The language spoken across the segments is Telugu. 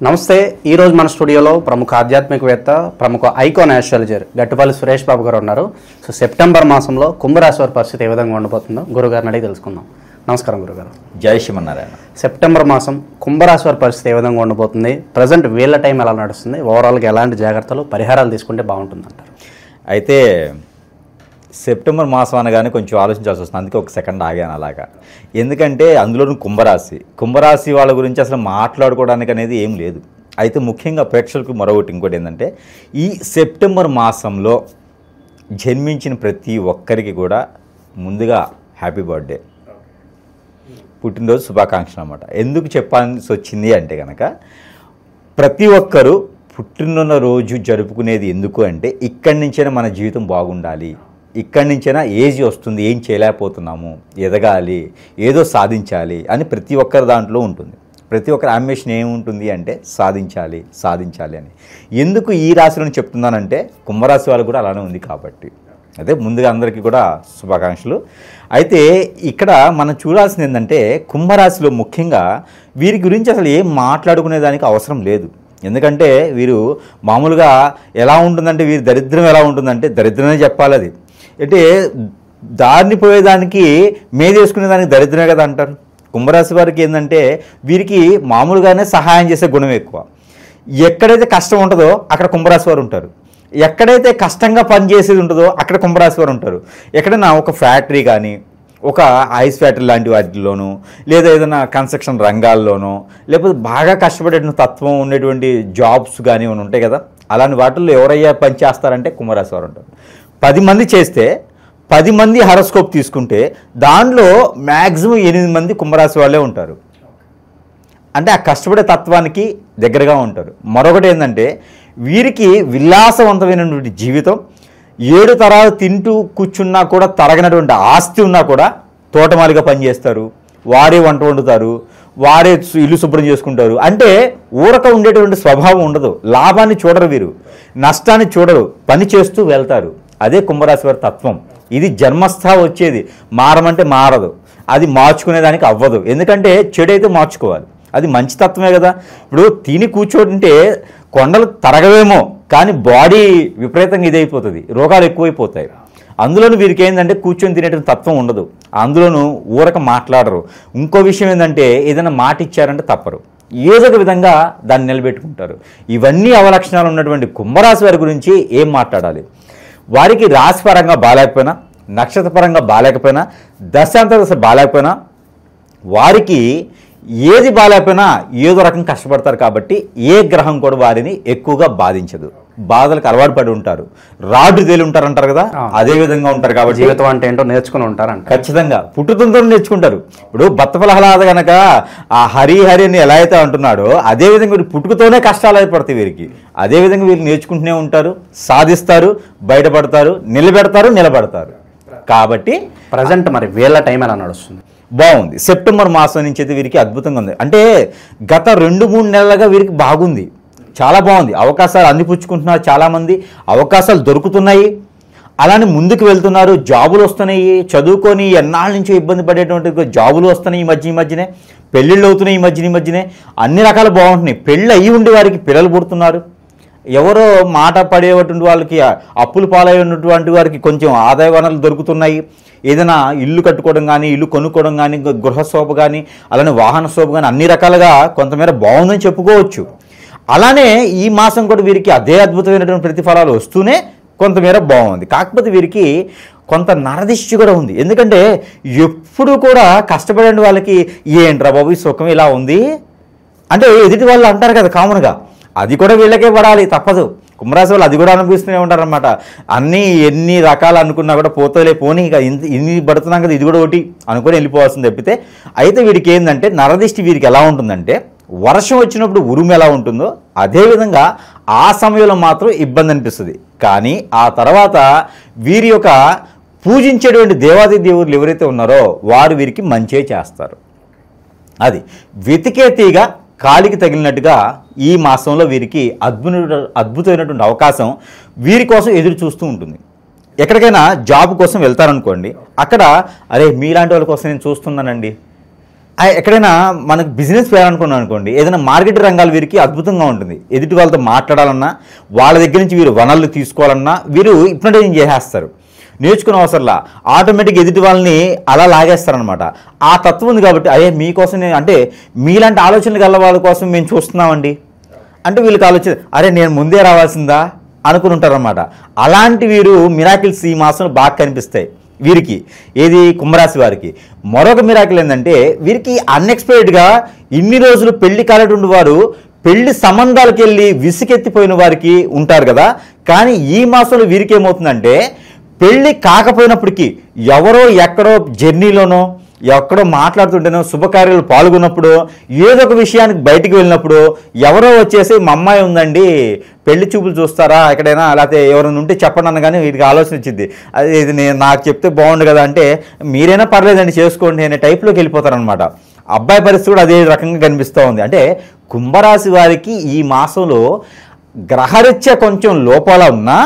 నమస్తే. ఈరోజు మన స్టూడియోలో ప్రముఖ ఆధ్యాత్మికవేత్త, ప్రముఖ ఐకాన్ ఆస్ట్రాలజర్ గట్టుపల్లి సురేష్ బాబు గారు ఉన్నారు. సో సెప్టెంబర్ మాసంలో కుంభరాశి వారి పరిస్థితి ఏ విధంగా ఉండబోతుందో గురుగారిని అడిగి తెలుసుకుందాం. నమస్కారం గురుగారు. జై శ్రీమన్నారాయణ. సెప్టెంబర్ మాసం కుంభరాశి వారి పరిస్థితి ఏ విధంగా ఉండబోతుంది? ప్రజెంట్ వీళ్ళ టైం ఎలా నడుస్తుంది? ఓవరాల్గా ఎలాంటి జాగ్రత్తలు, పరిహారాలు తీసుకుంటే బాగుంటుంది అంటారు? అయితే సెప్టెంబర్ మాసం అనగానే కొంచెం ఆలోచించాల్సి వస్తుంది. అందుకే ఒక సెకండ్ ఆగాను అలాగా. ఎందుకంటే అందులోనూ కుంభరాశి వాళ్ళ గురించి అసలు మాట్లాడుకోవడానికి అనేది ఏం లేదు. అయితే ముఖ్యంగా ప్రేక్షకులకు మరొకటి ఇంకోటి ఏంటంటే, ఈ సెప్టెంబర్ మాసంలో జన్మించిన ప్రతి ఒక్కరికి కూడా ముందుగా హ్యాపీ బర్త్డే, పుట్టినరోజు శుభాకాంక్షలు అన్నమాట. ఎందుకు చెప్పాల్సి వచ్చింది అంటే కనుక, ప్రతి ఒక్కరూ పుట్టినరోజు జరుపుకునేది ఎందుకు అంటే, ఇక్కడి నుంచైనా మన జీవితం బాగుండాలి, ఇక్కడి నుంచైనా ఏజ్ వస్తుంది, ఏం చేయలేకపోతున్నాము, ఎదగాలి, ఏదో సాధించాలి అని ప్రతి ఒక్కరి దాంట్లో ఉంటుంది. ప్రతి ఒక్కరి అంబిషన్ ఏముంటుంది అంటే సాధించాలి అని. ఎందుకు ఈ రాశిలో చెప్తున్నానంటే, కుంభరాశి వాళ్ళు కూడా అలానే ఉంది కాబట్టి. అదే ముందుగా అందరికీ కూడా శుభాకాంక్షలు. అయితే ఇక్కడ మనం చూడాల్సింది ఏంటంటే, కుంభరాశిలో ముఖ్యంగా వీరి గురించి అసలు ఏం మాట్లాడుకునే దానికి అవసరం లేదు. ఎందుకంటే వీరు మామూలుగా ఎలా ఉంటుందంటే, వీరి దరిద్రం ఎలా ఉంటుందంటే, దరిద్రమే చెప్పాలి. అది అంటే దారిని పోయేదానికి మేదేసుకునే దానికి దరిద్రమే కదా అంటారు. కుంభరాశి వారికి ఏంటంటే, వీరికి మామూలుగానే సహాయం చేసే గుణం ఎక్కువ. ఎక్కడైతే కష్టం ఉంటుందో అక్కడ కుంభరాశి వారు ఉంటారు, ఎక్కడైతే కష్టంగా పనిచేసేది ఉంటుందో అక్కడ కుంభరాశి వారు ఉంటారు. ఎక్కడైనా ఒక ఫ్యాక్టరీ కానీ, ఒక ఐస్ ఫ్యాక్టరీ లాంటి వాటిల్లోనూ, లేదా ఏదైనా కన్స్ట్రక్షన్ రంగాల్లోనూ, లేకపోతే బాగా కష్టపడేటువంటి తత్వం ఉండేటువంటి జాబ్స్ కానీ ఏమైనా ఉంటాయి కదా, అలాంటి వాటిల్లో ఎవరయ్యా పని చేస్తారంటే కుంభరాశి వారు ఉంటారు. 10 మంది చేస్తే 10 మంది హారోస్కోప్ తీసుకుంటే దాంట్లో మ్యాక్సిమం 8 మంది కుంభరాశి వాళ్ళే ఉంటారు. అంటే ఆ కష్టపడే తత్వానికి దగ్గరగా ఉంటారు. మరొకటి ఏంటంటే, వీరికి విలాసవంతమైనటువంటి జీవితం, 7 తరాలు తింటూ కూర్చున్నా కూడా తరగనటువంటి ఆస్తి ఉన్నా కూడా తోటమాలిగా పనిచేస్తారు, వారే వంట వండుతారు, వారే ఇల్లు శుభ్రం చేసుకుంటారు. అంటే ఊరక ఉండేటువంటి స్వభావం ఉండదు. లాభాన్ని చూడరు వీరు, నష్టాన్ని చూడరు, పని చేస్తూ వెళ్తారు. అదే కుంభరాశి వారి తత్వం. ఇది జన్మస్థా వచ్చేది, మారమంటే మారదు, అది మార్చుకునేదానికి అవ్వదు. ఎందుకంటే చెడైతే మార్చుకోవాలి, అది మంచి తత్వమే కదా. ఇప్పుడు తిని కూర్చోంటే కొండలు తరగవేమో, కానీ బాడీ విపరీతంగా ఇదైపోతుంది, రోగాలు ఎక్కువైపోతాయి. అందులోనూ వీరికి ఏంటంటే కూర్చొని తినేటువంటి తత్వం ఉండదు, అందులోనూ ఊరక మాట్లాడరు. ఇంకో విషయం ఏంటంటే, ఏదైనా మాట ఇచ్చారంటే తప్పరు, ఏదో ఒక విధంగా దాన్ని నిలబెట్టుకుంటారు. ఇవన్నీ అవలక్షణాలు ఉన్నటువంటి కుంభరాశి వారి గురించి ఏం మాట్లాడాలి? వారికి రాశిపరంగా బాగాలేకపోయినా, నక్షత్రపరంగా బాగాలేకపోయినా, దశాంతర దశ బాగాలేకపోయినా, వారికి ఏది బాగాలేకపోయినా ఏదో రకం కష్టపడతారు. కాబట్టి ఏ గ్రహం కూడా వారిని ఎక్కువగా బాధించదు. బాధలకు అలవాటు పడి ఉంటారు, రాడ్డు తేలి ఉంటారు అంటారు కదా, అదే విధంగా ఉంటారు. కాబట్టి జీవితం అంటే ఏంటో నేర్చుకుని ఉంటారంట. ఖచ్చితంగా పుట్టుతంతో నేర్చుకుంటారు. ఇప్పుడు బత్తఫలహలాద కనుక ఆ హరి అని ఎలా అయితే అంటున్నాడో, అదేవిధంగా వీరు పుట్టుకతోనే కష్టాలు అయిపడతాయి వీరికి. అదేవిధంగా వీరు నేర్చుకుంటూనే ఉంటారు, సాధిస్తారు, బయటపడతారు, నిలబడతారు. కాబట్టి ప్రజెంట్ మరి వీళ్ళ టైం ఎలా నడుస్తుంది? బాగుంది. సెప్టెంబర్ మాసం నుంచి అయితే వీరికి అద్భుతంగా ఉంది. అంటే గత 2-3 నెలలుగా వీరికి బాగుంది, చాలా బాగుంది. అవకాశాలు అందిపుచ్చుకుంటున్నారు, చాలామంది అవకాశాలు దొరుకుతున్నాయి, అలానే ముందుకు వెళ్తున్నారు, జాబులు వస్తున్నాయి. చదువుకొని ఎన్నాళ్ళ నుంచో ఇబ్బంది పడేటువంటి జాబులు వస్తున్నాయి. ఈ మధ్యనే పెళ్ళిళ్ళు అవుతున్నాయి. ఈ మధ్యనే అన్ని రకాలు బాగుంటున్నాయి. పెళ్ళి అయ్యి ఉండి వారికి పిల్లలు పుడుతున్నారు. ఎవరో మాట పడేటువంటి వాళ్ళకి, అప్పులు పాలైనటువంటి వారికి కొంచెం ఆదాయ వనరులు దొరుకుతున్నాయి. ఏదైనా ఇల్లు కట్టుకోవడం కానీ, ఇల్లు కొనుక్కోవడం కానీ, గృహశోభ కానీ, అలానే వాహన శోభ కానీ, అన్ని రకాలుగా కొంతమేర బాగుందని చెప్పుకోవచ్చు. అలానే ఈ మాసం కూడా వీరికి అదే అద్భుతమైనటువంటి ప్రతిఫలాలు వస్తూనే కొంతమేర బాగుంది. కాకపోతే వీరికి కొంత నరదిష్టి కూడా ఉంది. ఎందుకంటే ఎప్పుడు కూడా కష్టపడే వాళ్ళకి ఏంట్రా బాబు ఈ సుఖం ఇలా ఉంది అంటే ఎదుటి వాళ్ళు అంటారు కదా కామన్గా, అది కూడా వీళ్ళకే పడాలి, తప్పదు. కుంభరాశి వాళ్ళు అది కూడా అనుభవిస్తూనే ఉంటారనమాట. ఎన్ని రకాలు అనుకున్నా కూడా పోతలే పోనీ, ఇక ఇన్ని పడుతున్నాం కదా, ఇది కూడా ఒకటి అనుకొని వెళ్ళిపోవాల్సింది తప్పితే. అయితే వీడికి ఏంటంటే నరదిష్టి వీరికి ఎలా ఉంటుందంటే, వర్షం వచ్చినప్పుడు ఉరుము ఎలా ఉంటుందో అదేవిధంగా ఆ సమయంలో మాత్రం ఇబ్బంది అనిపిస్తుంది. కానీ ఆ తర్వాత వీరి యొక్క పూజించేటువంటి దేవాది దేవుళ్ళు ఎవరైతే ఉన్నారో వారు వీరికి మంచే చేస్తారు. అది వెతికే తీగ కాలికి తగిలినట్టుగా ఈ మాసంలో వీరికి అద్భుతమైనటువంటి అవకాశం వీరి కోసం ఎదురు చూస్తూ ఉంటుంది. ఎక్కడికైనా జాబ్ కోసం వెళ్తారనుకోండి, అక్కడ అరే మీలాంటి వాళ్ళ కోసం నేను చూస్తున్నానండి, ఎక్కడైనా మనకు బిజినెస్ చేయాలనుకున్నాం అనుకోండి, ఏదైనా మార్కెట్ రంగాలు వీరికి అద్భుతంగా ఉంటుంది. ఎదుటి వాళ్ళతో మాట్లాడాలన్నా, వాళ్ళ దగ్గర నుంచి వీరు వనరులు తీసుకోవాలన్నా వీరు హిప్నటైజింగ్ చేసేస్తారు. నేర్చుకునే అవసరంలా ఆటోమేటిక్ ఎదుటి వాళ్ళని అలా లాగేస్తారనమాట. ఆ తత్వం ఉంది కాబట్టి అయ్యే మీకోసం అంటే మీలాంటి ఆలోచనలు గల వాళ్ళ కోసం మేము చూస్తున్నామండి అంటే వీళ్ళకి ఆలోచన అరే నేను ముందే రావాల్సిందా అనుకుని ఉంటారనమాట. అలాంటి వీరు మిరాకిల్స్ ఈ మాసంలో బాగా కనిపిస్తాయి వీరికి. ఏది కుంభరాశి వారికి. మరొక మిరాకిల్ ఏంటంటే వీరికి అన్ఎక్స్పెక్టెడ్గా ఇన్ని రోజులు పెళ్లి కాలేటువంటి వారు పెళ్లి సంబంధాలకు వెళ్ళి విసుకెత్తిపోయిన వారికి ఉంటారు కదా. కానీ ఈ మాసంలో వీరికి ఏమవుతుందంటే పెళ్ళి కాకపోయినప్పటికీ ఎవరో ఎక్కడో జర్నీలోనో ఎక్కడో మాట్లాడుతుంటేనో శుభకార్యాలు పాల్గొన్నప్పుడు ఏదో ఒక విషయానికి బయటికి వెళ్ళినప్పుడు ఎవరో వచ్చేసి మా అమ్మాయి ఉందండి పెళ్లి చూపులు చూస్తారా ఎక్కడైనా లేకపోతే ఎవరైనా ఉంటే చెప్పండి అనగానే వీటికి ఆలోచన వచ్చింది. అది ఇది నేను నాకు చెప్తే బాగుండు కదా అంటే మీరైనా పర్లేదండి చేసుకోండి అనే టైప్లోకి వెళ్ళిపోతారనమాట. అబ్బాయి పరిస్థితి కూడా అదే రకంగా కనిపిస్తూ ఉంది. అంటే కుంభరాశి వారికి ఈ మాసంలో గ్రహరీత్యా కొంచెం లోపాల ఉన్నా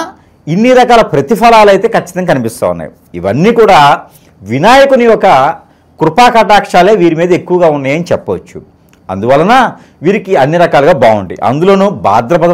ఇన్ని రకాల ప్రతిఫలాలు అయితే ఖచ్చితంగా కనిపిస్తూ ఉన్నాయి. ఇవన్నీ కూడా వినాయకుని యొక్క కృపా కటాక్షాలే వీరి మీద ఎక్కువగా ఉన్నాయని చెప్పవచ్చు. అందువలన వీరికి అన్ని రకాలుగా బాగుంటాయి. అందులోనూ భాద్రపద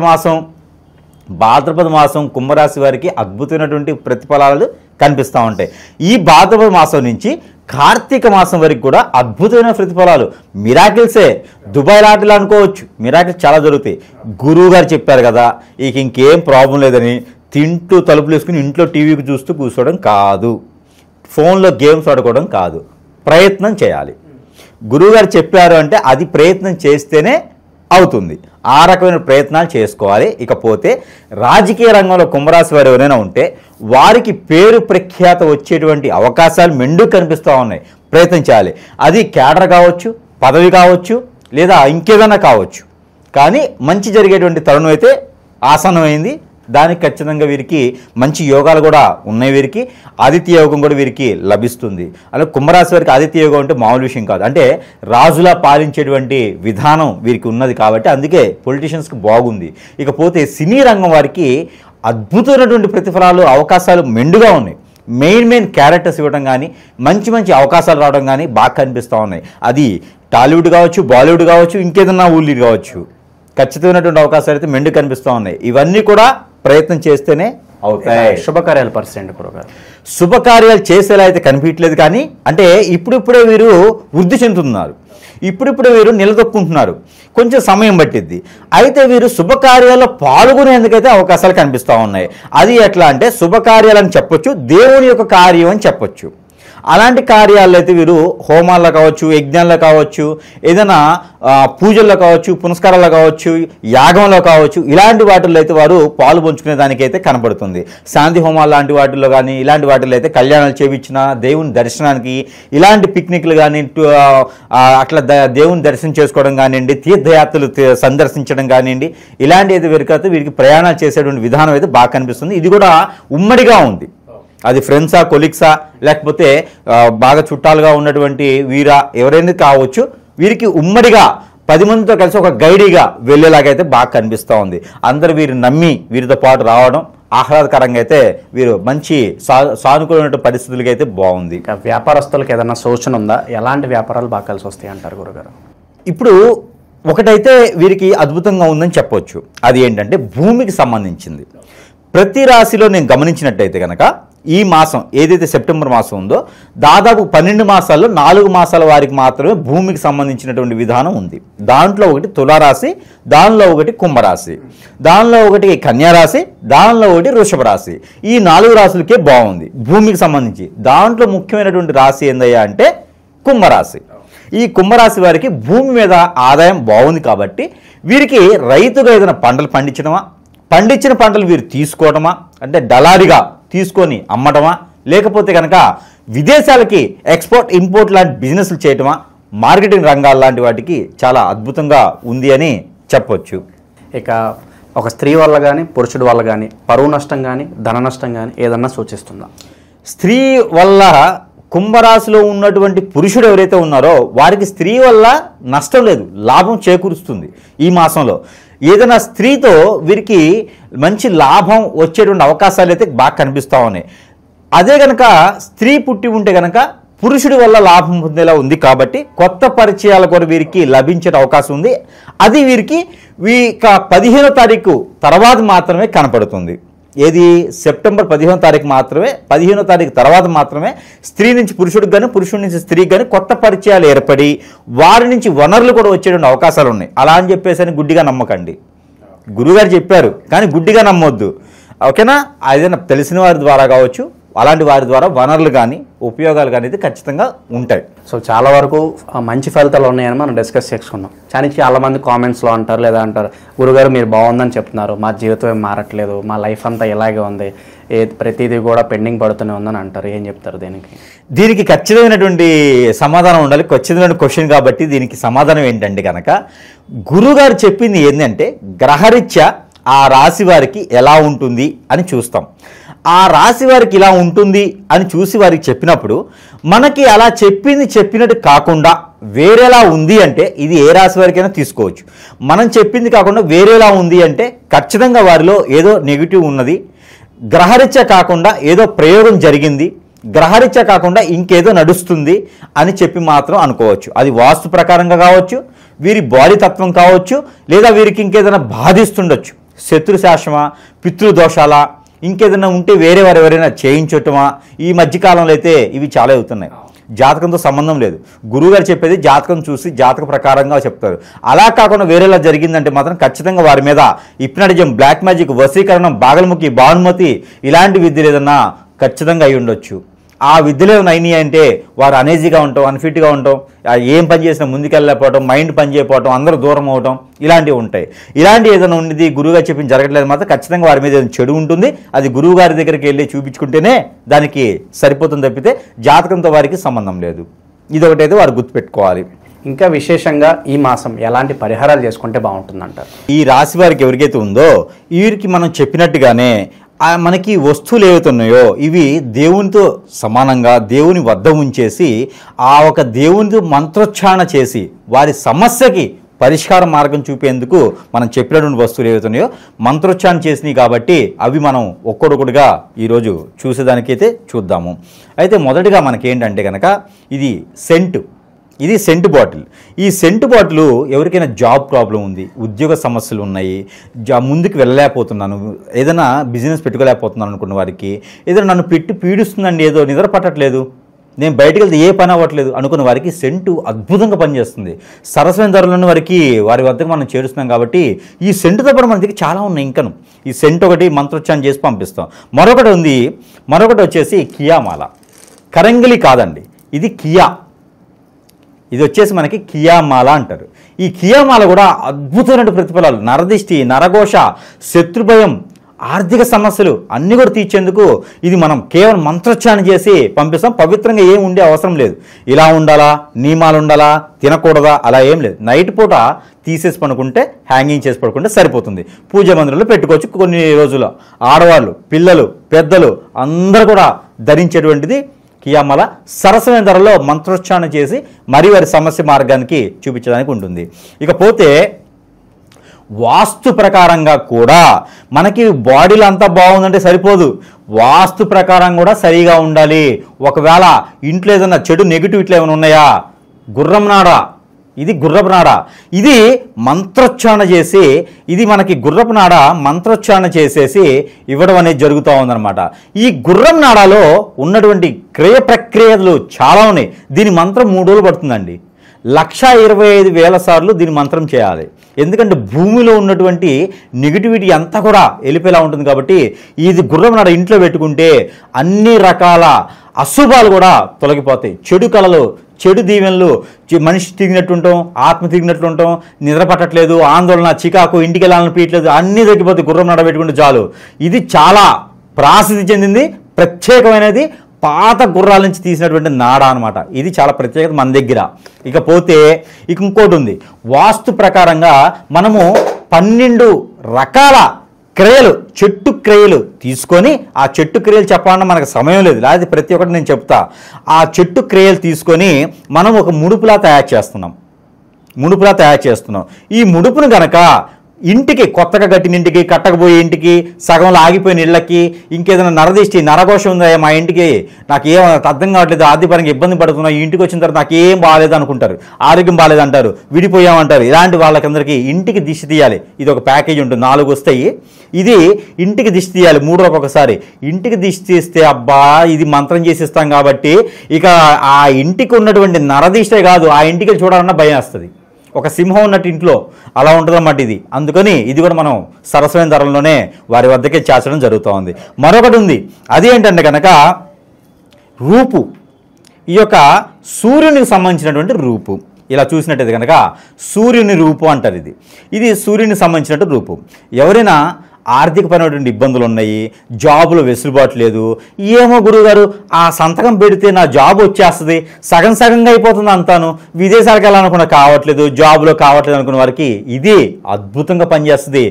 మాసం కుంభరాశి వారికి అద్భుతమైనటువంటి ప్రతిఫలాలు కనిపిస్తూ ఉంటాయి. ఈ భాద్రపద మాసం నుంచి కార్తీక మాసం వరకు కూడా అద్భుతమైన ప్రతిఫలాలు మిరాకిల్సే. దుబాయ్ లాటలు అనుకోవచ్చు, మిరాకిల్స్ చాలా జరుగుతాయి. గురువు గారు చెప్పారు కదా ఇక ఇంకేం ప్రాబ్లం లేదని తింటూ తలుపులు వేసుకుని ఇంట్లో టీవీకి చూస్తూ కూర్చోవడం కాదు, ఫోన్లో గేమ్స్ ఆడుకోవడం కాదు, ప్రయత్నం చేయాలి. గురువుగారు చెప్పారు అంటే అది ప్రయత్నం చేస్తేనే అవుతుంది. ఆ రకమైన ప్రయత్నాలు చేసుకోవాలి. ఇకపోతే రాజకీయ రంగంలో కుంభరాశి వారు ఎవరైనా ఉంటే వారికి పేరు ప్రఖ్యాత వచ్చేటువంటి అవకాశాలు మెండుగా కనిపిస్తూ ఉన్నాయి. ప్రయత్నం చేయాలి. అది క్యాడర్ కావచ్చు, పదవి కావచ్చు, లేదా ఇంకేదైనా కావచ్చు. కానీ మంచి జరిగేటువంటి తరుణం అయితే ఆసన్నమైంది. దానికి ఖచ్చితంగా వీరికి మంచి యోగాలు కూడా ఉన్నాయి. వీరికి ఆదిత్య యోగం కూడా వీరికి లభిస్తుంది. అలాగే కుంభరాశి వారికి ఆదిత్య యోగం అంటే మామూలు విషయం కాదు. అంటే రాజులా పాలించేటువంటి విధానం వీరికి ఉన్నది కాబట్టి అందుకే పొలిటీషియన్స్కి బాగుంది. ఇకపోతే సినీ రంగం వారికి అద్భుతమైనటువంటి ప్రతిఫలాలు అవకాశాలు మెండుగా ఉన్నాయి. మెయిన్ క్యారెక్టర్స్ ఇవ్వడం కానీ మంచి మంచి అవకాశాలు రావడం కానీ బాగా కనిపిస్తూ ఉన్నాయి. అది టాలీవుడ్ కావచ్చు, బాలీవుడ్ కావచ్చు, ఇంకేదన్నా ఊళ్ళీ కావచ్చు. ఖచ్చితమైనటువంటి అవకాశాలు అయితే మెండు కనిపిస్తూ ఉన్నాయి. ఇవన్నీ కూడా ప్రయత్నం చేస్తేనే అవుతాయి. శుభకార్యాల పరిస్థితి గురుగారు. శుభకార్యాలు చేసేలా అయితే కనిపించట్లేదు. కానీ అంటే ఇప్పుడిప్పుడే వీరు వృద్ధి చెందుతున్నారు, ఇప్పుడిప్పుడే వీరు నిలదొక్కుంటున్నారు. కొంచెం సమయం పట్టిద్ది. అయితే వీరు శుభకార్యాల్లో పాల్గొనేందుకైతే అవకాశాలు కనిపిస్తూ ఉన్నాయి. అది ఎట్లా అంటే శుభకార్యాలని చెప్పొచ్చు, దేవుని యొక్క కార్యం అని చెప్పొచ్చు. అలాంటి కార్యాల్లో అయితే వీరు హోమాల్లో కావచ్చు, యజ్ఞాల్లో కావచ్చు, ఏదైనా పూజల్లో కావచ్చు, పునస్కారాల్లో కావచ్చు, యాగంలో కావచ్చు, ఇలాంటి వాటిల్లో అయితే వారు పాలు పంచుకునే దానికైతే కనబడుతుంది. శాంతి హోమాలు లాంటి వాటిల్లో కానీ ఇలాంటి వాటిల్లో అయితే కళ్యాణాలు చేయించిన దేవుని దర్శనానికి ఇలాంటి పిక్నిక్లు కానీ అట్లా దేవుని దర్శనం చేసుకోవడం కానివ్వండి, తీర్థయాత్రలు సందర్శించడం కానివ్వండి, ఇలాంటి అయితే వీరికి ప్రయాణాలు చేసేటువంటి విధానం అయితే బాగా కనిపిస్తుంది. ఇది కూడా ఉమ్మడిగా ఉంది. అది ఫ్రెండ్సా, కొలీగ్సా, లేకపోతే బాగా చుట్టాలుగా ఉన్నటువంటి వీరా ఎవరైనా కావచ్చు. వీరికి ఉమ్మడిగా 10 మందితో కలిసి ఒక గైడీగా వెళ్ళేలాగైతే బాగా కనిపిస్తూ ఉంది. అందరూ వీరు నమ్మి వీరితో పాటు రావడం ఆహ్లాదకరంగా అయితే వీరు మంచి సానుకూలమైన పరిస్థితులకి అయితే బాగుంది. వ్యాపారస్తులకు ఏదైనా సూచన ఉందా? ఎలాంటి వ్యాపారాలు బాగా కలిసి వస్తాయి అంటారు గురుగారు? ఇప్పుడు ఒకటైతే వీరికి అద్భుతంగా ఉందని చెప్పవచ్చు. అది ఏంటంటే భూమికి సంబంధించింది. ప్రతి రాశిలో నేను గమనించినట్టయితే కనుక ఈ మాసం ఏదైతే సెప్టెంబర్ మాసం ఉందో దాదాపు 12 మాసాల్లో 4 మాసాల వారికి మాత్రమే భూమికి సంబంధించినటువంటి విధానం ఉంది. దాంట్లో ఒకటి తులారాశి, దానిలో ఒకటి కుంభరాశి, దానిలో ఒకటి కన్యారాశి, దానిలో ఒకటి వృషభ రాశి. ఈ 4 రాశులకే బాగుంది భూమికి సంబంధించి. దాంట్లో ముఖ్యమైనటువంటి రాశి ఏందయ్యా అంటే కుంభరాశి. ఈ కుంభరాశి వారికి భూమి మీద ఆదాయం బాగుంది కాబట్టి వీరికి రైతుగా ఏదైనా పంటలు పండించడమా, పండించిన పంటలు వీరు తీసుకోవడమా, అంటే దళారిగా తీసుకొని అమ్మటమా, లేకపోతే కనుక విదేశాలకి ఎక్స్పోర్ట్ ఇంపోర్ట్ లాంటి బిజినెస్లు చేయటమా, మార్కెటింగ్ రంగాల లాంటి వాటికి చాలా అద్భుతంగా ఉంది అని చెప్పొచ్చు. ఇక ఒక స్త్రీ వల్ల కానీ పురుషుడి వల్ల కానీ పరువు నష్టం కానీ ధన నష్టం కానీ ఏదన్నా సూచిస్తుందా? స్త్రీ వల్ల కుంభరాశిలో ఉన్నటువంటి పురుషుడు ఎవరైతే ఉన్నారో వారికి స్త్రీ వల్ల నష్టం లేదు, లాభం చేకూరుస్తుంది. ఈ మాసంలో ఏదైనా స్త్రీతో వీరికి మంచి లాభం వచ్చేటువంటి అవకాశాలు అయితే బాగా కనిపిస్తూ ఉన్నాయి. అదే కనుక స్త్రీ పుట్టి ఉంటే కనుక పురుషుడి వల్ల లాభం పొందేలా ఉంది కాబట్టి కొత్త పరిచయాల కూడా వీరికి లభించే అవకాశం ఉంది. అది వీరికి 15వ తారీఖు తర్వాత మాత్రమే కనపడుతుంది. ఏది సెప్టెంబర్ 15వ తారీఖు మాత్రమే, 15వ తారీఖు తర్వాత మాత్రమే స్త్రీ నుంచి పురుషుడికి కానీ పురుషుడి నుంచి స్త్రీకి కానీ కొత్త పరిచయాలు ఏర్పడి వారి నుంచి వనరులు కూడా వచ్చేటువంటి అవకాశాలు ఉన్నాయి. అలా అని చెప్పేసి గుడ్డిగా నమ్మకండి. గురువుగారు చెప్పారు కానీ గుడ్డిగా నమ్మొద్దు. ఓకేనా? ఏదైనా తెలిసిన వారి ద్వారా కావచ్చు, అలాంటి వారి ద్వారా వనరులు కానీ ఉపయోగాలు కానీ అయితే ఖచ్చితంగా ఉంటాయి. సో చాలా వరకు మంచి ఫలితాలు ఉన్నాయని మనం డిస్కస్ చేసుకున్నాం. కానీ చాలా మంది కామెంట్స్లో అంటారు, లేదా అంటారు, గురుగారు మీరు బాగుందని చెప్తున్నారు, మా జీవితం ఏం మారట్లేదు, మా లైఫ్ అంతా ఇలాగే ఉంది, ప్రతిదీ కూడా పెండింగ్ పడుతూనే ఉందని అంటారు. ఏం చెప్తారు దీనికి? దీనికి ఖచ్చితమైనటువంటి సమాధానం ఉండాలి. ఖచ్చితమైన క్వశ్చన్ కాబట్టి దీనికి సమాధానం ఏంటంటే కనుక గురుగారు చెప్పింది ఏంటంటే గ్రహరీత్యా ఆ రాశి వారికి ఎలా ఉంటుంది అని చూస్తాం. ఆ రాశి వారికి ఇలా ఉంటుంది అని చూసి వారికి చెప్పినప్పుడు మనకి అలా చెప్పినట్టు కాకుండా వేరేలా ఉంది అంటే ఇది ఏ రాశి వారికైనా తీసుకోవచ్చు. మనం చెప్పింది కాకుండా వేరేలా ఉంది అంటే ఖచ్చితంగా వారిలో ఏదో నెగిటివ్ ఉన్నది, గ్రహరీత్యా కాకుండా ఏదో ప్రయోగం జరిగింది, గ్రహరీత్యా కాకుండా ఇంకేదో నడుస్తుంది అని చెప్పి మాత్రం అనుకోవచ్చు. అది వాస్తు ప్రకారంగా కావచ్చు, వీరి బాడీ తత్వం కావచ్చు, లేదా వీరికి ఇంకేదైనా బాధిస్తుండొచ్చు, శత్రుశాసమా, పితృదోషాలా, ఇంకేదైనా ఉంటే వేరే వారు ఎవరైనా చేయించటమా. ఈ మధ్యకాలంలో అయితే ఇవి చాలా అవుతున్నాయి. జాతకంతో సంబంధం లేదు, గురువుగారు చెప్పేది జాతకం చూసి జాతక ప్రకారంగా చెప్తారు. అలా కాకుండా వేరేలా జరిగిందంటే మాత్రం ఖచ్చితంగా వారి మీద హిప్నాటిజం, బ్లాక్ మ్యాజిక్, వశీకరణం, బాగల్ముఖి, భానుమతి ఇలాంటి విద్యలు ఏదన్నా ఖచ్చితంగా అయి ఉండొచ్చు. ఆ విద్యలో అయినాయి అంటే వారు అనేజీగా ఉంటాం, అన్ఫిట్గా ఉంటాం, ఏం పని చేసినా ముందుకెళ్ళలేకపోవటం, మైండ్ పని చేయకపోవటం, అందరూ దూరం అవటం, ఇలాంటివి ఉంటాయి. ఇలాంటివి ఏదైనా ఉండేది గురువుగారు చెప్పింది జరగట్లేదు మాత్రం ఖచ్చితంగా వారి మీద ఏదైనా చెడు ఉంటుంది. అది గురువు గారి దగ్గరికి వెళ్ళి చూపించుకుంటేనే దానికి సరిపోతుంది తప్పితే జాతకంతో వారికి సంబంధం లేదు. ఇదొకటైతే వారు గుర్తుపెట్టుకోవాలి. ఇంకా విశేషంగా ఈ మాసం ఎలాంటి పరిహారాలు చేసుకుంటే బాగుంటుందంటారు? ఈ రాశి వారికి ఎవరికైతే ఉందో వీరికి మనం చెప్పినట్టుగానే మనకి వస్తువులు ఏవైతే ఉన్నాయో ఇవి దేవునితో సమానంగా దేవుని వద్ద ఉంచేసి ఆ ఒక దేవునితో మంత్రోచ్చారణ చేసి వారి సమస్యకి పరిష్కార మార్గం చూపేందుకు మనం చెప్పినటువంటి వస్తువులు ఏవైతే ఉన్నాయో మంత్రోచ్చారణ చేసినాయి కాబట్టి అవి మనం ఒక్కొక్కటిగా ఈరోజు చూసేదానికైతే చూద్దాము. అయితే మొదటిగా మనకేంటంటే కనుక ఇది సెంటు. ఇది సెంటు బాటిల్. ఈ సెంటు బాటిల్ ఎవరికైనా జాబ్ ప్రాబ్లం ఉంది, ఉద్యోగ సమస్యలు ఉన్నాయి, ముందుకు వెళ్ళలేకపోతున్నాను, ఏదైనా బిజినెస్ పెట్టుకోలేకపోతున్నాను అనుకున్న వారికి, ఏదైనా నన్ను పెట్టి పీడిస్తుందండి, ఏదో నిద్ర పట్టట్లేదు, నేను బయటికి వెళ్తే ఏ పని అవ్వట్లేదు అనుకున్న వారికి సెంటు అద్భుతంగా పనిచేస్తుంది. సరసమైన ధరలను వారికి వారి వద్దకు మనం చేరుస్తున్నాం కాబట్టి ఈ సెంటుతో పాటు మన దగ్గర చాలా ఉన్నాయి. ఇంకను ఈ సెంటు ఒకటి మంత్రోచ్చారణ చేసి పంపిస్తాం. మరొకటి వచ్చేసి కియామాల. కరంగిలి కాదండి, ఇది కియా. ఇది వచ్చేసి మనకి కియామాల అంటారు. ఈ కియామాల కూడా అద్భుతమైన ప్రతిఫలాలు, నరదిష్టి, నరఘోష, శత్రుభయం, ఆర్థిక సమస్యలు అన్నీ కూడా తీర్చేందుకు ఇది మనం కేవలం మంత్రోచ్చారణ చేసి పంపిస్తాం. పవిత్రంగా ఏం ఉండే అవసరం లేదు. ఇలా ఉండాలా, నియమాలు ఉండాలా, తినకూడదా అలా ఏం లేదు. నైట్ పూట తీసేసి పడుకుంటే, హ్యాంగింగ్ చేసి పడుకుంటే సరిపోతుంది. పూజ మందిరంలో పెట్టుకోవచ్చు. కొన్ని రోజులు ఆడవాళ్ళు, పిల్లలు, పెద్దలు అందరూ కూడా ధరించేటువంటిది కియామాల. సరసమైన ధరలో మంత్రోచ్చారణ చేసి మరి వారి సమస్య మార్గానికి చూపించడానికి ఉంటుంది. ఇకపోతే వాస్తు ప్రకారంగా కూడా మనకి బాడీలో అంతా బాగుందంటే సరిపోదు, వాస్తు ప్రకారం కూడా సరిగా ఉండాలి. ఒకవేళ ఇంట్లో ఏదైనా చెడు నెగిటివ్ ఇట్లా ఏమైనా ఉన్నాయా, గుర్రం నాడ, ఇది గుర్రపు నాడ, ఇది మంత్రోచ్చారణ చేసి, ఇది మనకి గుర్రపు నాడ మంత్రోచ్చారణ చేసేసి ఇవ్వడం అనేది జరుగుతూ ఉందన్నమాట. ఈ గుర్రం నాడలో ఉన్నటువంటి క్రియ ప్రక్రియలు చాలా ఉన్నాయి. దీని మంత్రం 3 రోజులు పడుతుందండి. 1,25,000 సార్లు దీని మంత్రం చేయాలి. ఎందుకంటే భూమిలో ఉన్నటువంటి నెగిటివిటీ అంతా కూడా వెళ్ళిపోయేలా ఉంటుంది కాబట్టి ఇది గుర్రం నాడ ఇంట్లో పెట్టుకుంటే అన్ని రకాల అశుభాలు కూడా తొలగిపోతాయి. చెడు కళలు, చెడు దీవెనలు, మనిషి తిరిగినట్టు ఉంటాం, ఆత్మ తిరిగినట్లు ఉంటాం, నిద్ర పట్టట్లేదు, ఆందోళన, చికాకు, ఇంటికి వెళ్ళాలని పీయట్లేదు, అన్నీ తగ్గిపోతాయి గుర్రం నాడ పెట్టుకుంటే చాలు. ఇది చాలా ప్రాసిద్ధి చెందింది, ప్రత్యేకమైనది, పాత గుర్రాల నుంచి తీసినటువంటి నాడ అనమాట. ఇది చాలా ప్రత్యేకత మన దగ్గర. ఇకపోతే ఇంకోటి ఉంది. వాస్తు ప్రకారంగా మనము 12 రకాల క్రియలు, చెట్టు క్రియలు తీసుకొని, ఆ చెట్టు క్రియలు చెప్పాలన్నా మనకు సమయం లేదు, లేకపోతే ప్రతి ఒక్కటి నేను చెప్తా. ఆ చెట్టు క్రియలు తీసుకొని మనం ఒక ముడుపులా తయారు చేస్తున్నాం. ఈ ముడుపును కనుక ఇంటికి కొత్తగా కట్టిన ఇంటికి, కట్టకపోయే ఇంటికి, సగంలో ఆగిపోయిన ఇళ్ళకి, ఇంకేదైనా నరదిష్టి నరఘోషం ఉందా మా ఇంటికి, నాకు ఏం అర్థం కావట్లేదు, ఆర్థికపరంగా ఇబ్బంది పడుతున్నా, ఈ ఇంటికి వచ్చిన తర్వాత నాకు ఏం బాగాలేదు అనుకుంటారు, ఆరోగ్యం బాగాలేదు అంటారు, విడిపోయామంటారు. ఇలాంటి వాళ్ళకందరికీ ఇంటికి దిష్టి తీయాలి. ఇది ఒక ప్యాకేజ్ ఉంటుంది, 4 వస్తాయి. ఇది ఇంటికి దిష్టి తీయాలి 3 రోజులకు ఒకసారి. ఇంటికి దిష్టి తీస్తే అబ్బా ఇది మంత్రం చేసిస్తాం కాబట్టి ఇక ఆ ఇంటికి ఉన్నటువంటి నరదిష్టే కాదు, ఆ ఇంటికి చూడాలన్నా భయం వస్తుంది. ఒక సింహం ఉన్నట్టు ఇంట్లో అలా ఉంటుందన్నమాట ఇది. అందుకని ఇది కూడా మనం సరసమైన ధరల్లోనే వారి వద్దకే చేర్చడం జరుగుతూ ఉంది. మరొకటి ఉంది, అది ఏంటంటే కనుక రూపు. ఈ యొక్క సూర్యునికి సంబంధించినటువంటి రూపు. ఇలా చూసినట్టయితే కనుక సూర్యుని రూపు అంటారు. ఇది సూర్యునికి సంబంధించినట్టు రూపు. ఎవరైనా ఆర్థికపరమైనటువంటి ఇబ్బందులు ఉన్నాయి, జాబులో వెసులుబాటు లేదు, ఏమో గురువుగారు ఆ సంతకం పెడితే నా జాబ్ వచ్చేస్తుంది, సగం సగంగా అయిపోతుంది అంతాను, విదేశాలకు వెళ్ళాలనుకున్నా కావట్లేదు, జాబులో కావట్లేదు అనుకున్న వారికి ఇది అద్భుతంగా పనిచేస్తుంది.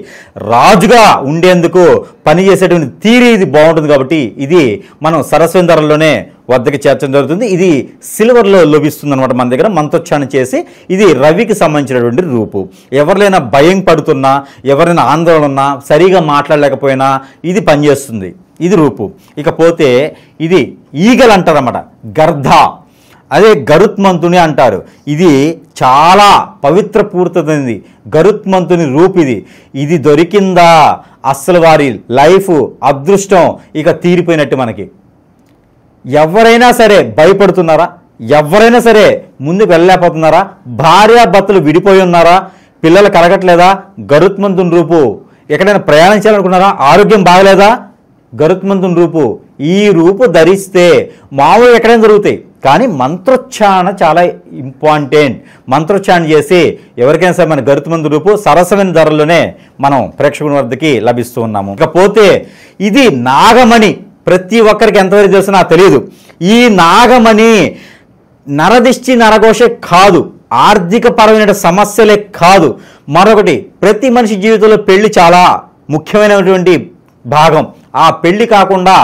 రాజుగా ఉండేందుకు పనిచేసేటువంటి తీరి ఇది బాగుంటుంది. కాబట్టి ఇది మనం సరస్వతి ధరల్లోనే వద్దకి చేర్చడం జరుగుతుంది. ఇది సిల్వర్లో లభిస్తుంది అనమాట మన దగ్గర. మంత్రోచ్చారణ చేసి ఇది రవికి సంబంధించినటువంటి రూపు. ఎవరినైనా భయం పడుతున్నా, ఎవరైనా ఆందోళన ఉన్నా, సరిగా మాట్లాడలేకపోయినా ఇది పనిచేస్తుంది. ఇది రూపు. ఇకపోతే ఇది ఈగలు అంటారన్నమాట, గర్ధ. అదే గరుత్మంతుని అంటారు. ఇది చాలా పవిత్ర పూర్తమైనది. గరుత్మంతుని రూపు ఇది దొరికిందా అస్సలు వారి లైఫ్ అదృష్టం ఇక తీరిపోయినట్టు. మనకి ఎవరైనా సరే భయపడుతున్నారా, ఎవరైనా సరే ముందుకు వెళ్ళలేకపోతున్నారా, భార్యాభర్తలు విడిపోయి ఉన్నారా, పిల్లలు కలగట్లేదా, గరుత్మంతుని రూపు. ఎక్కడైనా ప్రయాణం చేయాలనుకున్నారా, ఆరోగ్యం బాగలేదా, గరుత్మంతుని రూపు. ఈ రూపు ధరిస్తే మామూలు ఎక్కడైనా జరుగుతాయి, కానీ మంత్రోచ్చారణ చాలా ఇంపార్టెంట్. మంత్రోచ్చారణ చేసి ఎవరికైనా సరే మన గరుత్మంతుని రూపు సరసమైన ధరల్లోనే మనం ప్రేక్షకుల వద్దకి లభిస్తూ ఉన్నాము. ఇకపోతే ఇది నాగమణి. ప్రతి ఒక్కరికి ఎంతవరకు తెలుసు నాకు తెలియదు. ఈ నాగమణి నరదిష్టి నరఘోషే కాదు, ఆర్థిక పరమైన సమస్యలే కాదు, మరొకటి ప్రతి మనిషి జీవితంలో పెళ్లి చాలా ముఖ్యమైనటువంటి భాగం. ఆ పెళ్లి కాకుండా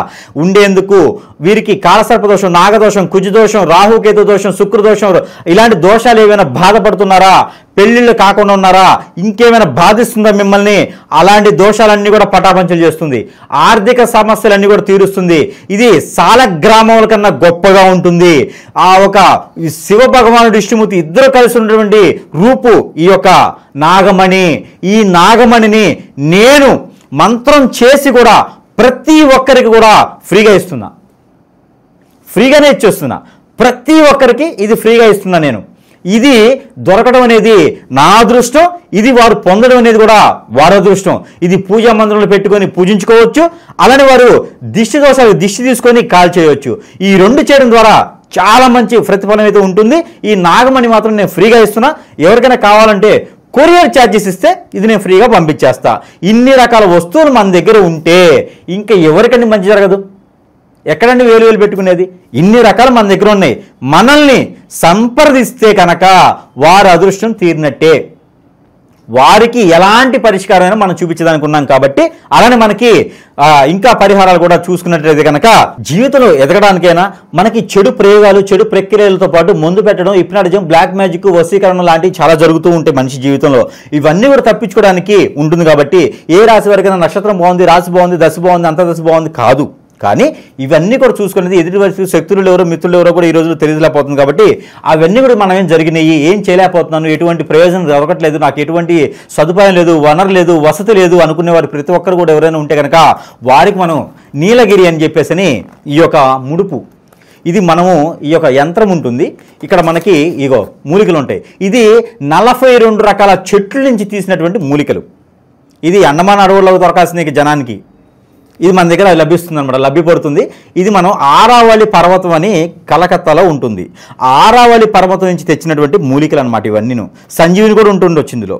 ఉండేందుకు వీరికి కాలసర్పదోషం, నాగదోషం, కుజదోషం, రాహుకేతు దోషం, శుక్రదోషం ఇలాంటి దోషాలు ఏమైనా బాధపడుతున్నారా, పెళ్లిళ్ళు కాకుండా ఉన్నారా, ఇంకేమైనా బాధిస్తుందా మిమ్మల్ని, అలాంటి దోషాలన్నీ కూడా పటాపంచలు చేస్తుంది. ఆర్థిక సమస్యలన్నీ కూడా తీరుస్తుంది. ఇది సాలగ్రామముల కన్నా గొప్పగా ఉంటుంది. ఆ ఒక శివ భగవానుడు విష్ణుమూర్తి ఇద్దరు కలిసి ఉన్నటువంటి రూపు ఈ యొక్క నాగమణి. ఈ నాగమణిని నేను మంత్రం చేసి కూడా ప్రతి ఒక్కరికి కూడా ఫ్రీగా ఇస్తున్నా, ఫ్రీగానే ఇచ్చేస్తున్నా. ప్రతి ఒక్కరికి ఇది ఫ్రీగా ఇస్తున్నా నేను. ఇది దొరకడం అనేది నా అదృష్టం, ఇది వారు పొందడం అనేది కూడా వారి అదృష్టం. ఇది పూజా మందిరంలో పెట్టుకొని పూజించుకోవచ్చు, అలానే వారు దిష్టి దోషాలు దిష్టి తీసుకొని కాల్ చేయవచ్చు. ఈ 2 చేయడం ద్వారా చాలా మంచి ప్రతిఫలం అయితే ఉంటుంది. ఈ నాగమణి మాత్రం నేను ఫ్రీగా ఇస్తున్నా. ఎవరికైనా కావాలంటే కొరియర్ ఛార్జెస్ ఇస్తే ఇది నేను ఫ్రీగా పంపించేస్తా. ఇన్ని రకాల వస్తువులు మన దగ్గర ఉంటే ఇంకా ఎవరికండి మంచి జరగదు, ఎక్కడండి వేలు పెట్టుకునేది. ఇన్ని రకాలు మన దగ్గర ఉన్నాయి. మనల్ని సంప్రదిస్తే కనుక వారి అదృష్టం తీరినట్టే. వారికి ఎలాంటి పరిష్కారమైనా మనం చూపించడానికి ఉన్నాం కాబట్టి అలానే మనకి ఇంకా పరిహారాలు కూడా చూసుకున్నట్లయితే కనుక జీవితంలో ఎదగడానికైనా మనకి చెడు ప్రయోగాలు, చెడు ప్రక్రియలతో పాటు మందు పెట్టడం, హిప్నాటిజం, బ్లాక్ మ్యాజిక్, వశీకరణ లాంటివి చాలా జరుగుతూ ఉంటాయి మనిషి జీవితంలో. ఇవన్నీ కూడా తప్పించుకోవడానికి ఉంటుంది. కాబట్టి ఏ రాశి వారికైనా నక్షత్రం బాగుంది, రాశి బాగుంది, దశ బాగుంది, అంతర్దశ బాగుంది కాదు. కానీ ఇవన్నీ కూడా చూసుకునేది ఎదుటి వరకు శక్తులు ఎవరో మిత్రులు ఎవరో కూడా ఈ రోజులో తెలియలేకపోతుంది. కాబట్టి అవన్నీ కూడా మనం ఏం జరిగినాయి, ఏం చేయలేకపోతున్నాను, ఎటువంటి ప్రయోజనం దొరకట్లేదు, నాకు ఎటువంటి సదుపాయం లేదు, వనరు లేదు, వసతి లేదు అనుకునే వారు ప్రతి ఒక్కరు కూడా ఎవరైనా ఉంటే కనుక వారికి మనం నీలగిరి అని చెప్పేసి ఈ యొక్క ముడుపు, ఇది మనము ఈ యొక్క యంత్రం ఉంటుంది. ఇక్కడ మనకి ఇగో మూలికలు ఉంటాయి. ఇది 42 రకాల చెట్ల నుంచి తీసినటువంటి మూలికలు. ఇది అండమాన్ అడవుల్లో దొరకాల్సిన జనానికి ఇది మన దగ్గర లభిస్తుంది అనమాట, లభ్యపడుతుంది. ఇది మనం ఆరావళి పర్వతం అని కలకత్తాలో ఉంటుంది. ఆరావళి పర్వతం నుంచి తెచ్చినటువంటి మూలికలు అనమాట ఇవన్నీ. సంజీవిని కూడా ఉంటుండొచ్చు ఇందులో.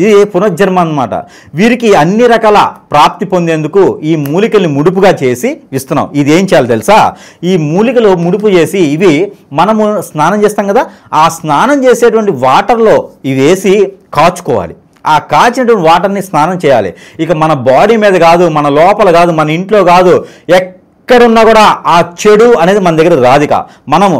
ఇది పునర్జన్మ అనమాట. వీరికి అన్ని రకాల ప్రాప్తి పొందేందుకు ఈ మూలికల్ని ముడుపుగా చేసి ఇస్తున్నాం. ఇది ఏం చేయాలి తెలుసా, ఈ మూలికలు ముడుపు చేసి ఇవి మనము స్నానం చేస్తాం కదా, ఆ స్నానం చేసేటువంటి వాటర్లో ఇవి వేసి కాచుకోవాలి. ఆ కాచినటువంటి వాటర్ని స్నానం చేయాలి. ఇక మన బాడీ మీద కాదు, మన లోపల కాదు, మన ఇంట్లో కాదు, ఎక్కడున్నా కూడా ఆ చెడు అనేది మన దగ్గర రాదిక. మనము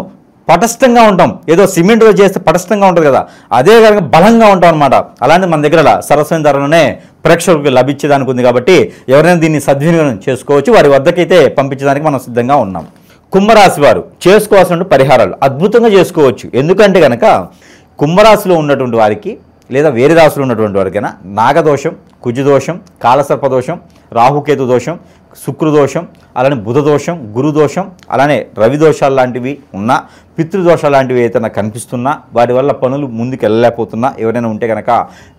పటిష్టంగా ఉంటాం. ఏదో సిమెంట్తో చేస్తే పటిష్టంగా ఉంటుంది కదా, అదే కనుక బలంగా ఉంటాం అనమాట. అలాంటి మన దగ్గర సరస్వతి ధరలోనే ప్రేక్షకులకు లభించేదానికి ఉంది కాబట్టి ఎవరైనా దీన్ని సద్వినియోగం చేసుకోవచ్చు. వారి వద్దకైతే పంపించడానికి మనం సిద్ధంగా ఉన్నాం. కుంభరాశి వారు చేసుకోవాల్సిన పరిహారాలు అద్భుతంగా చేసుకోవచ్చు. ఎందుకంటే కనుక కుంభరాశిలో ఉన్నటువంటి వారికి లేదా వేరే రాశిలో ఉన్నటువంటి వారికైనా నాగదోషం, కుజదోషం, కాలసర్పదోషం, రాహుకేతు దోషం, శుక్రదోషం, అలానే బుధదోషం, గురుదోషం, అలానే రవి దోషాలు లాంటివి ఉన్నా, పితృదోషాలు లాంటివి ఏదైనా కనిపిస్తున్నా, వాటి వల్ల పనులు ముందుకు వెళ్ళలేకపోతున్నా ఎవరైనా ఉంటే కనుక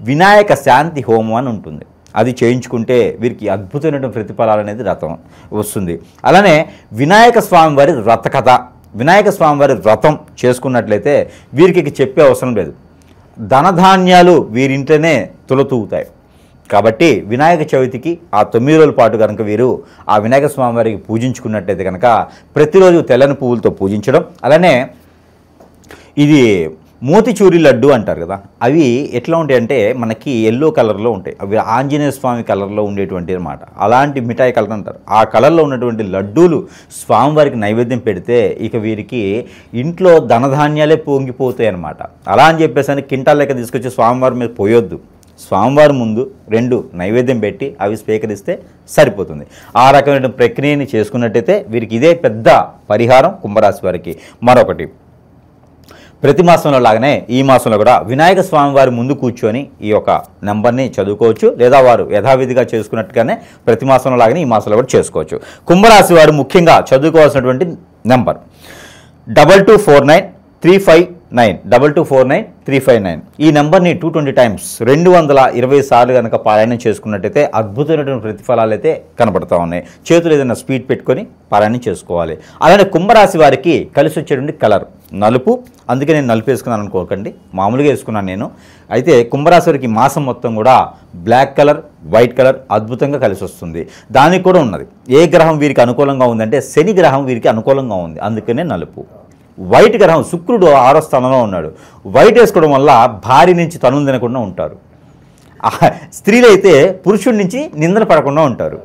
వినాయక శాంతి హోమం అని ఉంటుంది. అది చేయించుకుంటే వీరికి అద్భుతమైన ప్రతిఫలాలు అనేది రథం వస్తుంది. అలానే వినాయక స్వామి వారి వ్రత కథ, వినాయక స్వామి వారి వ్రతం చేసుకున్నట్లయితే వీరికి చెప్పే అవసరం లేదు. ధనధాన్యాలు వీరింట్లోనే తులతూగుతాయి. కాబట్టి వినాయక చవితికి ఆ 9 రోజుల పాటు కనుక వీరు ఆ వినాయక స్వామి వారికి పూజించుకున్నట్లయితే కనుక ప్రతిరోజు తెల్లని పువ్వులతో పూజించడం, అలానే ఇది మోతిచూరి లడ్డు అంటారు కదా, అవి ఎట్లా ఉంటాయి అంటే మనకి ఎల్లో కలర్లో ఉంటాయి. అవి ఆంజనేయ స్వామి కలర్లో ఉండేటువంటి అనమాట. అలాంటి మిఠాయి కలర్ అంటారు. ఆ కలర్లో ఉన్నటువంటి లడ్డూలు స్వామివారికి నైవేద్యం పెడితే ఇక వీరికి ఇంట్లో ధనధాన్యాలే పొంగిపోతాయి అనమాట. అలా అని చెప్పేసి కింటాల్ లెక్క తీసుకొచ్చి స్వామివారి మీద పోయొద్దు. స్వామివారి ముందు 2 నైవేద్యం పెట్టి అవి స్వీకరిస్తే సరిపోతుంది. ఆ రకమైన ప్రక్రియని చేసుకున్నట్టయితే వీరికి ఇదే పెద్ద పరిహారం కుంభరాశి వారికి. మరొకటి, ప్రతి మాసంలో లాగానే ఈ మాసంలో కూడా వినాయక స్వామి వారి ముందు కూర్చొని ఈ యొక్క నెంబర్ని చదువుకోవచ్చు, లేదా వారు యథావిధిగా చేసుకున్నట్టుగానే ప్రతి మాసంలో లాగానే ఈ మాసంలో కూడా చేసుకోవచ్చు. కుంభరాశి వారు ముఖ్యంగా చదువుకోవాల్సినటువంటి నెంబర్ 224935 2249 ఈ నెంబర్ని 220 టైమ్స్ 220 సార్లు కనుక పారాయణం చేసుకున్నట్టయితే అద్భుతమైనటువంటి ప్రతిఫలాలు అయితే కనబడతా ఉన్నాయి. చేతులు ఏదైనా స్పీడ్ పెట్టుకొని పారాయణం చేసుకోవాలి. అలానే కుంభరాశి వారికి కలిసి వచ్చేటువంటి కలర్ నలుపు. అందుకే నేను నలుపు వేసుకున్నాను అనుకోకండి, మామూలుగా వేసుకున్నాను నేను. అయితే కుంభరాశి వారికి మాసం మొత్తం కూడా బ్లాక్ కలర్, వైట్ కలర్ అద్భుతంగా కలిసి వస్తుంది. దానికి కూడా ఉన్నది. ఏ గ్రహం వీరికి అనుకూలంగా ఉందంటే శని గ్రహం వీరికి అనుకూలంగా ఉంది, అందుకనే నలుపు. వైట్ గ్రహం శుక్రుడు 6వ స్థానంలో ఉన్నాడు. వైట్ వేసుకోవడం వల్ల భార్య నుంచి తనులు తినకుండా ఉంటారు. స్త్రీలు అయితే పురుషుడి నుంచి నిందన పడకుండా ఉంటారు.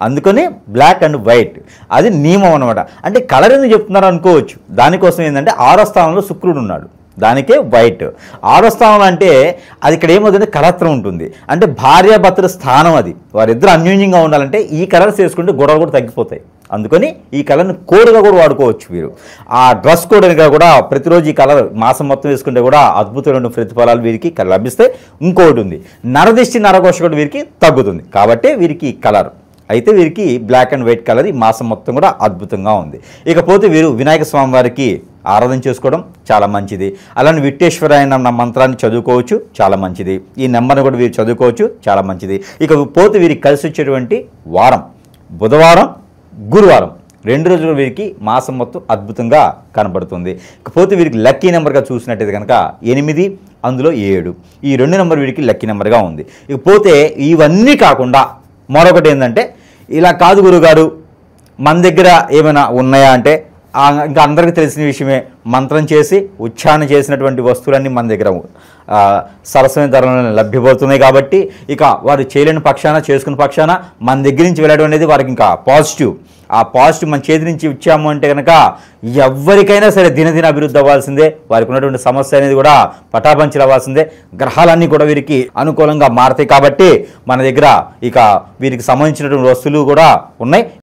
అందుకని బ్లాక్ అండ్ వైట్ అది నియమం అనమాట. అంటే కలర్ ఎందుకు చెప్తున్నారు అనుకోవచ్చు. దానికోసం ఏంటంటే 6వ స్థానంలో శుక్రుడు ఉన్నాడు, దానికే వైట్. 6వ స్థానం అంటే అది ఇక్కడ ఏమవుతుందంటే కలత్రం ఉంటుంది. అంటే భార్యాభర్తల స్థానం అది. వారిద్దరు అన్యోన్యంగా ఉండాలంటే ఈ కలర్స్ వేసుకుంటే గొడవలు కూడా తగ్గిపోతాయి. అందుకని ఈ కలర్ని కోడ్గా కూడా వాడుకోవచ్చు వీరు. ఆ డ్రెస్ కోడ్గా కూడా ప్రతిరోజు ఈ కలర్ మాసం మొత్తం వేసుకుంటే కూడా అద్భుతమైన ప్రతిఫలాలు వీరికి లభిస్తాయి. ఇంకోటి ఉంది, నరదిష్టి నరఘోష కూడా వీరికి తగ్గుతుంది. కాబట్టి వీరికి కలర్ అయితే వీరికి బ్లాక్ అండ్ వైట్ కలర్ ఈ మాసం మొత్తం కూడా అద్భుతంగా ఉంది. ఇకపోతే వీరు వినాయక స్వామి వారికి ఆరాధన చేసుకోవడం చాలా మంచిది. అలానే విట్టేశ్వరాయ అన్న మంత్రాన్ని చదువుకోవచ్చు, చాలా మంచిది. ఈ నెంబర్ని కూడా వీరు చదువుకోవచ్చు, చాలా మంచిది. ఇకపోతే వీరికి కలిసి వచ్చేటువంటి వారం బుధవారం, గురువారం 2 రోజులు వీరికి మాసం మొత్తం అద్భుతంగా కనబడుతుంది. ఇకపోతే వీరికి లక్కీ నెంబర్గా చూసినట్టయితే కనుక 8, అందులో 7 ఈ 2 నెంబర్ వీరికి లక్కీ నెంబర్గా ఉంది. ఇకపోతే ఇవన్నీ కాకుండా మరొకటి ఏంటంటే, ఇలా కాదు గురుగారు మన దగ్గర ఏమైనా ఉన్నాయా అంటే ఇంకా అందరికీ తెలిసిన విషయమే, మంత్రం చేసి ఉచ్చారణ చేసినటువంటి వస్తువులన్నీ మన దగ్గర సరస్వతి ధరలో లభ్యమవుతున్నాయి. కాబట్టి ఇక వారు చేయలేని పక్షాన చేసుకున్న పక్షాన మన దగ్గర నుంచి వెళ్ళడం అనేది వారికి ఇంకా పాజిటివ్. ఆ పాజిటివ్ మన చేతి నుంచి ఇచ్చాము అంటే కనుక ఎవరికైనా సరే దినదిన అభివృద్ధి అవ్వాల్సిందే. వారికి ఉన్నటువంటి సమస్య అనేది కూడా పటాపంచలు అవ్వాల్సిందే. గ్రహాలన్నీ కూడా వీరికి అనుకూలంగా మారతాయి. కాబట్టి మన దగ్గర ఇక వీరికి సంబంధించినటువంటి వస్తువులు కూడా ఉన్నాయి.